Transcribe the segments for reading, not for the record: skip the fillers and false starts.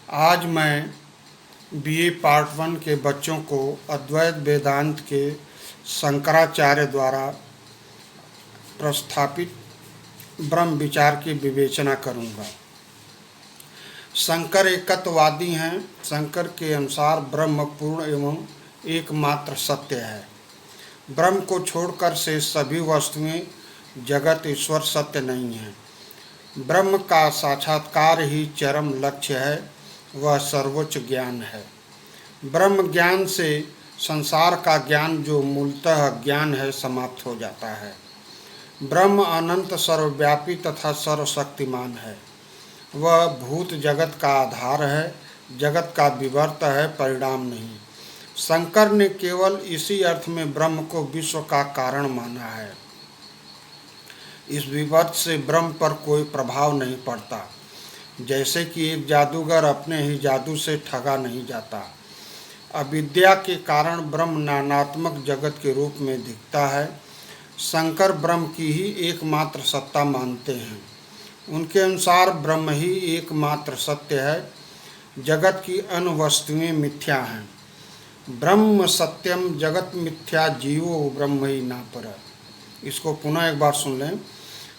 आज मैं BA part 1 के बच्चों को अद्वैत वेदांत के शंकराचार्य द्वारा प्रस्थापित ब्रह्म विचार की विवेचना करूँगा। शंकर एकत्ववादी हैं। शंकर के अनुसार ब्रह्म पूर्ण एवं एकमात्र सत्य है। ब्रह्म को छोड़कर से सभी वस्तुएं, जगत, ईश्वर सत्य नहीं है। ब्रह्म का साक्षात्कार ही चरम लक्ष्य है, वह सर्वोच्च ज्ञान है। ब्रह्म ज्ञान से संसार का ज्ञान, जो मूलतः ज्ञान है, समाप्त हो जाता है। ब्रह्म अनंत, सर्वव्यापी तथा सर्वशक्तिमान है। वह भूत जगत का आधार है, जगत का विवर्त है, परिणाम नहीं। शंकर ने केवल इसी अर्थ में ब्रह्म को विश्व का कारण माना है। इस विवर्त से ब्रह्म पर कोई प्रभाव नहीं पड़ता। जैसे कि एक जादूगर अपने ही जादू से ठगा नहीं जाता। अविद्या के कारण ब्रह्म नानात्मक जगत के रूप में दिखता है। शंकर ब्रह्म की ही एकमात्र सत्ता मानते हैं। उनके अनुसार ब्रह्म ही एकमात्र सत्य है। जगत की अन्य वस्तुएं मिथ्या हैं। ब्रह्म सत्यम जगत मिथ्या, जीवो ब्रह्म ही ना पर। इसको पुनः एक बार सुन लें।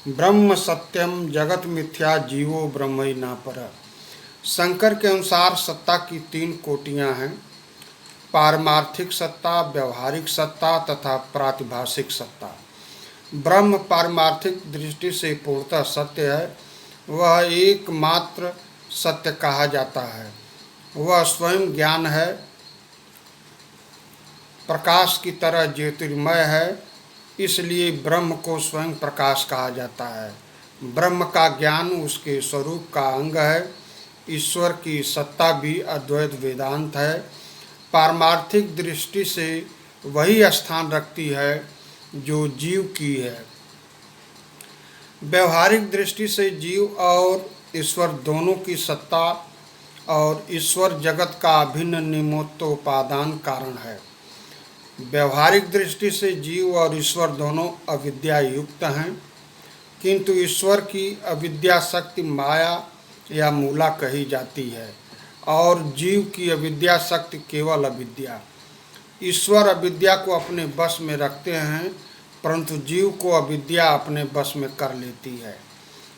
ब्रह्म सत्यम जगत मिथ्या, जीवो ब्रह्म ही ना पर। शंकर के अनुसार सत्ता की 3 कोटियां हैं: पारमार्थिक सत्ता, व्यवहारिक सत्ता तथा प्रातिभाषिक सत्ता। ब्रह्म पारमार्थिक दृष्टि से पूर्णतः सत्य है। वह एकमात्र सत्य कहा जाता है। वह स्वयं ज्ञान है, प्रकाश की तरह ज्योतिर्मय है, इसलिए ब्रह्म को स्वयं प्रकाश कहा जाता है। ब्रह्म का ज्ञान उसके स्वरूप का अंग है। ईश्वर की सत्ता भी अद्वैत वेदांत है। पारमार्थिक दृष्टि से वही स्थान रखती है जो जीव की है। व्यवहारिक दृष्टि से जीव और ईश्वर दोनों की सत्ता और ईश्वर जगत का अभिन्न निमित्तोपादान कारण है। व्यवहारिक दृष्टि से जीव और ईश्वर दोनों अविद्या युक्त हैं, किंतु ईश्वर की अविद्या शक्ति माया या मूला कही जाती है और जीव की अविद्या शक्ति केवल अविद्या। ईश्वर अविद्या को अपने वश में रखते हैं, परंतु जीव को अविद्या अपने वश में कर लेती है।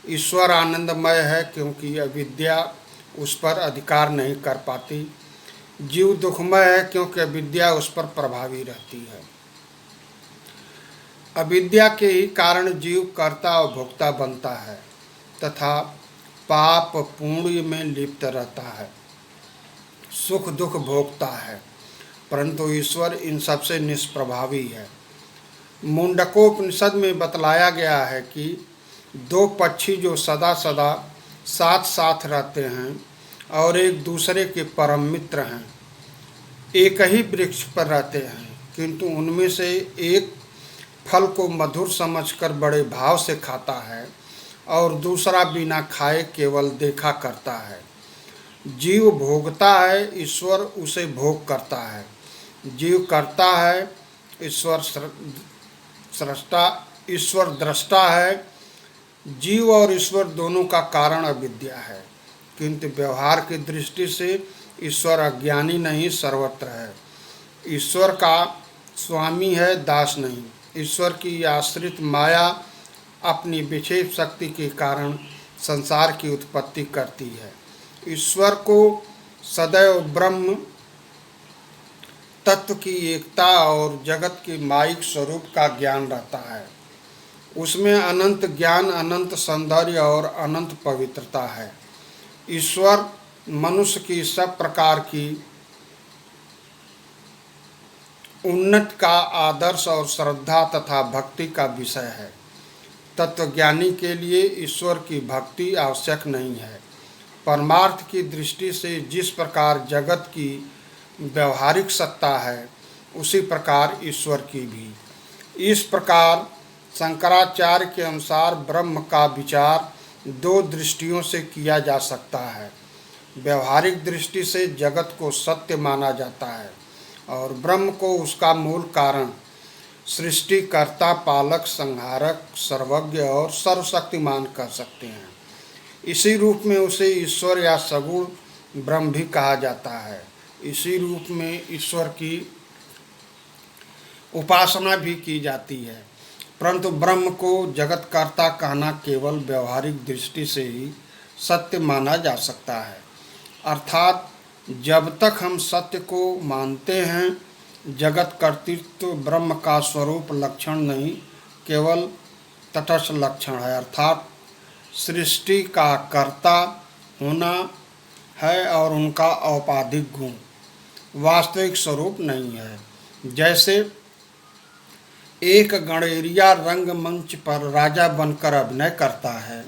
ईश्वर आनंदमय है, क्योंकि अविद्या उस पर अधिकार नहीं कर पाती। जीव दुखमय है, क्योंकि अविद्या उस पर प्रभावी रहती है। अविद्या के ही कारण जीव कर्ता और भोक्ता बनता है तथा पाप पुण्य में लिप्त रहता है, सुख दुख भोगता है, परंतु ईश्वर इन सबसे निष्प्रभावी है। मुंडकोपनिषद में बतलाया गया है कि 2 पक्षी जो सदा सदा साथ साथ रहते हैं और एक दूसरे के परम मित्र हैं, एक ही वृक्ष पर रहते हैं, किंतु उनमें से एक फल को मधुर समझकर बड़े भाव से खाता है और दूसरा बिना खाए केवल देखा करता है। जीव भोगता है, ईश्वर उसे भोग करता है। जीव करता है, ईश्वर दृष्टा है। जीव और ईश्वर दोनों का कारण अविद्या है, किंतु व्यवहार की दृष्टि से ईश्वर अज्ञानी नहीं, सर्वत्र है। ईश्वर का स्वामी है, दास नहीं। ईश्वर की आश्रित माया अपनी विशेष शक्ति के कारण संसार की उत्पत्ति करती है। ईश्वर को सदैव ब्रह्म तत्व की एकता और जगत के मायिक स्वरूप का ज्ञान रहता है। उसमें अनंत ज्ञान, अनंत सौंदर्य और अनंत पवित्रता है। ईश्वर मनुष्य की सब प्रकार की उन्नति का आदर्श और श्रद्धा तथा भक्ति का विषय है। तत्वज्ञानी के लिए ईश्वर की भक्ति आवश्यक नहीं है। परमार्थ की दृष्टि से जिस प्रकार जगत की व्यवहारिक सत्ता है, उसी प्रकार ईश्वर की भी। इस प्रकार शंकराचार्य के अनुसार ब्रह्म का विचार 2 दृष्टियों से किया जा सकता है। व्यवहारिक दृष्टि से जगत को सत्य माना जाता है और ब्रह्म को उसका मूल कारण, सृष्टिकर्ता, पालक, संहारक, सर्वज्ञ और सर्वशक्तिमान कर सकते हैं। इसी रूप में उसे ईश्वर या सगुण ब्रह्म भी कहा जाता है। इसी रूप में ईश्वर की उपासना भी की जाती है। परंतु ब्रह्म को जगतकर्ता कहना केवल व्यवहारिक दृष्टि से ही सत्य माना जा सकता है। अर्थात जब तक हम सत्य को मानते हैं, जगत कर्तृत्व ब्रह्म का स्वरूप लक्षण नहीं, केवल तटस्थ लक्षण है। अर्थात सृष्टि का कर्ता होना है और उनका औपाधिक गुण, वास्तविक स्वरूप नहीं है। जैसे एक गणेरिया रंगमंच पर राजा बनकर अभिनय करता है,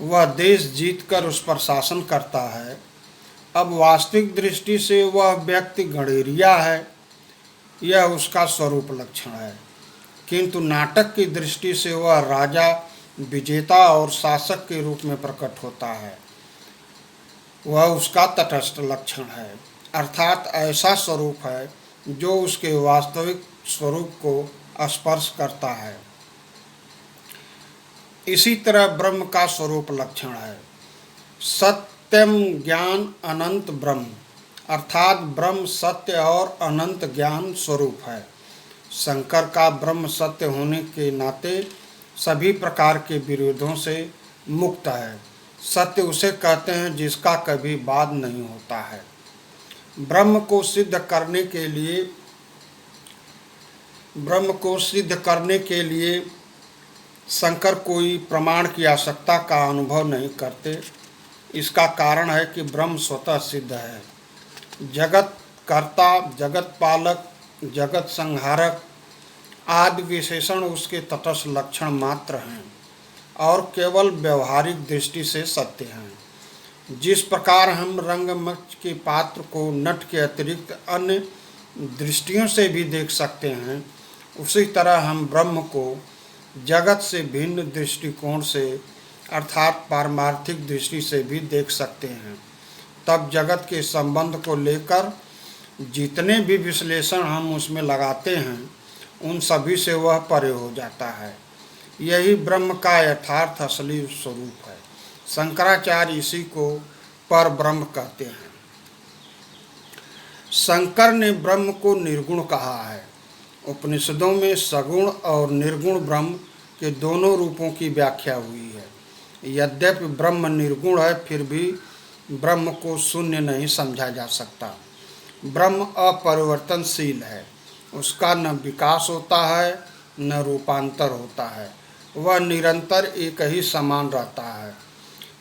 वह देश जीतकर उस पर शासन करता है। अब वास्तविक दृष्टि से वह व्यक्ति गणेरिया है, यह उसका स्वरूप लक्षण है, किंतु नाटक की दृष्टि से वह राजा, विजेता और शासक के रूप में प्रकट होता है, वह उसका तटस्थ लक्षण है। अर्थात ऐसा स्वरूप है जो उसके वास्तविक स्वरूप को स्पर्श करता है। इसी तरह ब्रह्म का स्वरूप लक्षण है सत्यम ज्ञान अनंत ब्रह्म, अर्थात ब्रह्म सत्य और अनंत ज्ञान स्वरूप है। शंकर का ब्रह्म सत्य होने के नाते सभी प्रकार के विरोधों से मुक्त है। सत्य उसे कहते हैं जिसका कभी वाद नहीं होता है। ब्रह्म को सिद्ध करने के लिए शंकर कोई प्रमाण की आवश्यकता का अनुभव नहीं करते। इसका कारण है कि ब्रह्म स्वतः सिद्ध है। जगत कर्ता, जगत पालक, जगत संहारक आदि विशेषण उसके तटस्थ लक्षण मात्र हैं और केवल व्यवहारिक दृष्टि से सत्य हैं। जिस प्रकार हम रंगमंच के पात्र को नट के अतिरिक्त अन्य दृष्टियों से भी देख सकते हैं, उसी तरह हम ब्रह्म को जगत से भिन्न दृष्टिकोण से अर्थात पारमार्थिक दृष्टि से भी देख सकते हैं। तब जगत के संबंध को लेकर जितने भी विश्लेषण हम उसमें लगाते हैं, उन सभी से वह परे हो जाता है। यही ब्रह्म का यथार्थ असली स्वरूप है। शंकराचार्य इसी को पर ब्रह्म कहते हैं। शंकर ने ब्रह्म को निर्गुण कहा है। उपनिषदों में सगुण और निर्गुण ब्रह्म के दोनों रूपों की व्याख्या हुई है। यद्यपि ब्रह्म निर्गुण है, फिर भी ब्रह्म को शून्य नहीं समझा जा सकता। ब्रह्म अपरिवर्तनशील है, उसका न विकास होता है न रूपांतर होता है, वह निरंतर एक ही समान रहता है।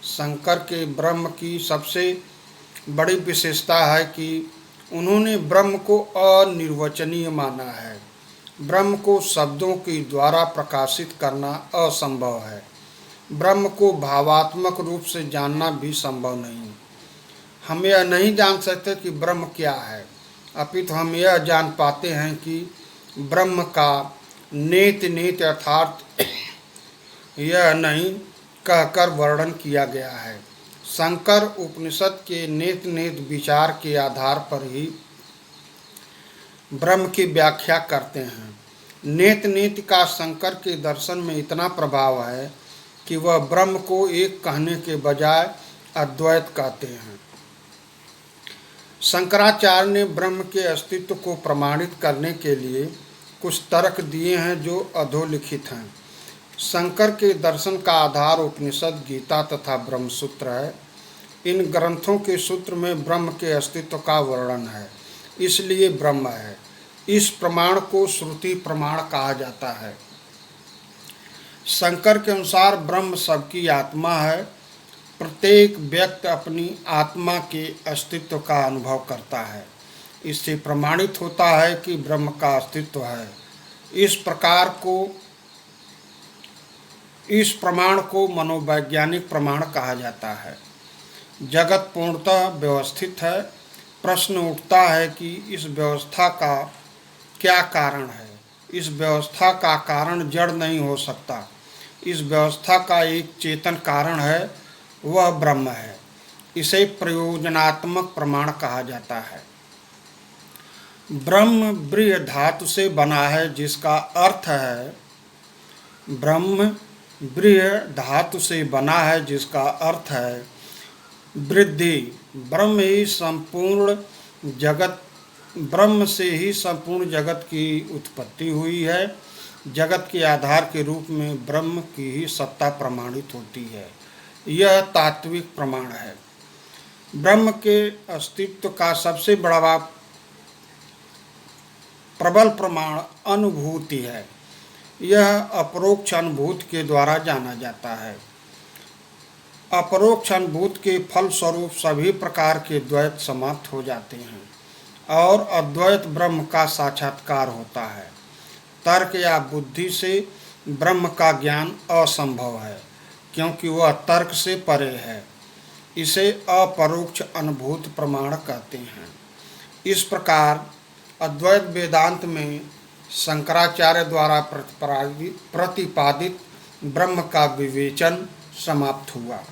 शंकर के ब्रह्म की सबसे बड़ी विशेषता है कि उन्होंने ब्रह्म को अनिर्वचनीय माना है। ब्रह्म को शब्दों के द्वारा प्रकाशित करना असंभव है। ब्रह्म को भावात्मक रूप से जानना भी संभव नहीं। हम यह नहीं जान सकते कि ब्रह्म क्या है, अपितु हम यह जान पाते हैं कि ब्रह्म का नेति अर्थात यह नहीं कहकर वर्णन किया गया है। शंकर उपनिषद के नेत विचार के आधार पर ही ब्रह्म की व्याख्या करते हैं। नेत का शंकर के दर्शन में इतना प्रभाव है कि वह ब्रह्म को एक कहने के बजाय अद्वैत कहते हैं। शंकराचार्य ने ब्रह्म के अस्तित्व को प्रमाणित करने के लिए कुछ तर्क दिए हैं जो अधोलिखित हैं। शंकर के दर्शन का आधार उपनिषद, गीता तथा ब्रह्मसूत्र है। इन ग्रंथों के सूत्र में ब्रह्म के अस्तित्व का वर्णन है, इसलिए ब्रह्म है। इस प्रमाण को श्रुति प्रमाण कहा जाता है। शंकर के अनुसार ब्रह्म सबकी आत्मा है। प्रत्येक व्यक्ति अपनी आत्मा के अस्तित्व का अनुभव करता है। इससे प्रमाणित होता है कि ब्रह्म का अस्तित्व है। इस प्रमाण को मनोवैज्ञानिक प्रमाण कहा जाता है। जगत पूर्णतः व्यवस्थित है। प्रश्न उठता है कि इस व्यवस्था का क्या कारण है। इस व्यवस्था का कारण जड़ नहीं हो सकता। इस व्यवस्था का एक चेतन कारण है, वह ब्रह्म है। इसे प्रयोजनात्मक प्रमाण कहा जाता है। ब्रह्म ब्रीह धातु से बना है, जिसका अर्थ है ब्रह्म ब्रीह धातु से बना है, जिसका अर्थ है वृद्धि ब्रह्म से ही संपूर्ण जगत की उत्पत्ति हुई है। जगत के आधार के रूप में ब्रह्म की ही सत्ता प्रमाणित होती है। यह तात्विक प्रमाण है। ब्रह्म के अस्तित्व का सबसे बड़ा प्रबल प्रमाण अनुभूति है। यह अपरोक्ष अनुभूति के द्वारा जाना जाता है। अपरोक्ष अनुभूति के फलस्वरूप सभी प्रकार के द्वैत समाप्त हो जाते हैं और अद्वैत ब्रह्म का साक्षात्कार होता है। तर्क या बुद्धि से ब्रह्म का ज्ञान असंभव है, क्योंकि वह तर्क से परे है। इसे अपरोक्ष अनुभूति प्रमाण कहते हैं। इस प्रकार अद्वैत वेदांत में शंकराचार्य द्वारा प्रतिपादित ब्रह्म का विवेचन समाप्त हुआ।